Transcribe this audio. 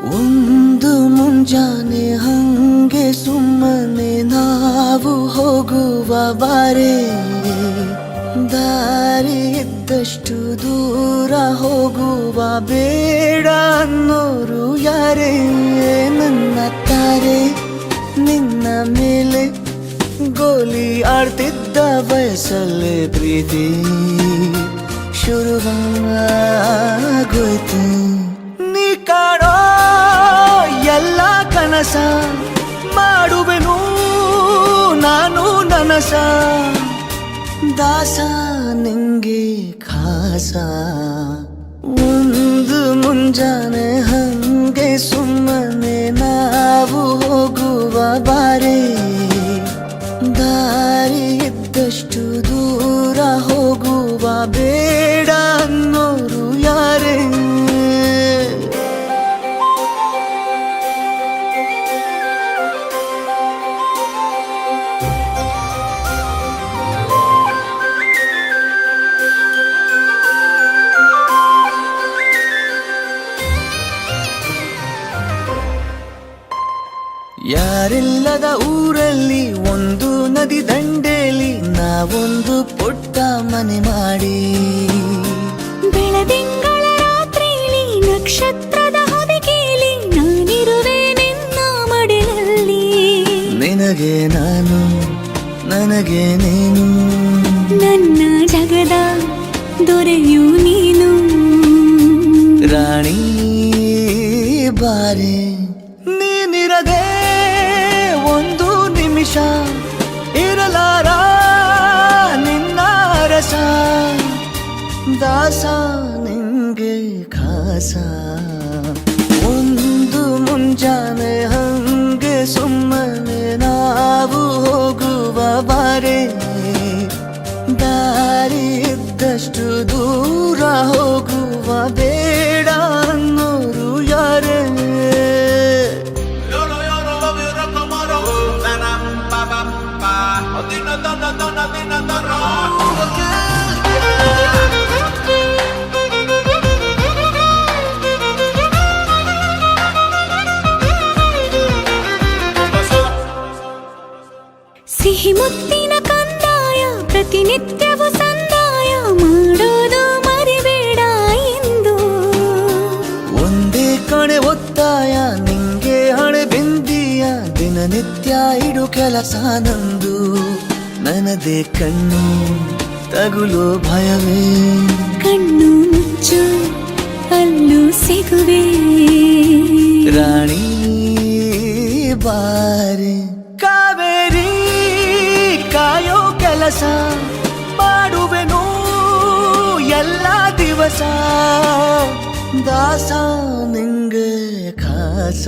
ಒಂದು ಮುಂಜಾನೆ ಹಂಗೆ ಸುಮ್ಮನೆ ನಾವು ಹೋಗುವ ಬಾರೆ, ದಾರಿ ಇದ್ದಷ್ಟು ದೂರ ಹೋಗುವ ಬೇಡ ಅನ್ನೋರು ಯಾರೇ. ನನ್ನ ತಾರೆ ನಿನ್ನ ಮೇಲೆ ಗೋಲಿ ಆಡ್ತಿದ್ದ ವಯಸ್ಸಲ್ಲೇ ಪ್ರೀತಿ ಶುರುವಾಗೋಯ್ತು. ನೀ ಕಾಣೋ ಎಲ್ಲ ಕನಸ ಮಾಡುವೆನು ನಾನು ನನಸ, ದಾಸ ನಿಂಗೆ ಖಾಸ. ಒಂದು ಮುಂಜಾನೆ ಹಂಗೆ ಸುಮ್ಮನೆ ನಾವು ಹೋಗುವ ಬಾರೆ, ದಾರಿ ಇದ್ದಷ್ಟು ದೂರ ಹೋಗುವ ಬೇಡ ಅನ್ನೋರು ಯಾರೇ. ಯಾರಿಲ್ಲದ ಊರಲ್ಲಿ ಒಂದು ನದಿ ದಂಡೆಯಲ್ಲಿ ನಾವೊಂದು ಪುಟ್ಟ ಮನೆ ಮಾಡಿ, ಬೆಳದಿಂಗಳ ರಾತ್ರಿಲಿ ನಕ್ಷತ್ರದ ಹೊದಿಕೆಯಲ್ಲಿ ನಾನಿರುವೆ ನಿನ್ನ ಮಡಿಲಲ್ಲಿ. ನಿನಗೆ ನಾನು ನನಗೆ ನೀನು, ನನ್ನ ಜಗದ ದೊರೆಯು ನೀನು. ರಾಣಿ ಬಾರೆ, ನೀನಿರದೆ ಒಂದು ನಿಮಿಷ ಇರಲಾರ ನಿನ್ನ ರಸ, ದಾಸ ನಿಂಗೆ ಖಾಸ. ಒಂದು ಮುಂಜಾನೆ ಹಂಗೆ ಸುಮ್ಮನೆ ನಾವು ಹೋಗುವ ಬಾರೆ, ದಾರಿ ಇದ್ದಷ್ಟು ದೂರ ಹೋಗುವ ಬೇಡ ಅನ್ನೋರು ಯಾರೇ. ಸಿಹಿ ಮುತ್ತಿನ ಕಂದಾಯ ಪ್ರತಿನಿತ್ಯವೂ ಸಂದಾಯ ಮಾಡೋದು ಮರಿಬೇಡ ಎಂದು. ಒಂದೇ ಕಡೆ ಒತ್ತಾಯ ನಿಂಗೆ ಹಣೆ ಬಿಂದಿಯ, ದಿನನಿತ್ಯ ಇಡು ಕೆಲಸ ನಂದು. ನನ್ನದೇ ಕಣ್ಣು ತಗುಲೋ ಭಯವೇ, ಕಣ್ಣು ಮುಚ್ಚು ಅಲ್ಲೂ ಸಿಗುವೆ. ರಾಣಿ ಬಾರೆ, ಕಾವೇರಿ ಕಾಯೋ ಕೆಲಸ ಮಾಡುವೆನು ಎಲ್ಲ ದಿವಸ, ದಾಸ ನಿಂಗೆ ಖಾಸ.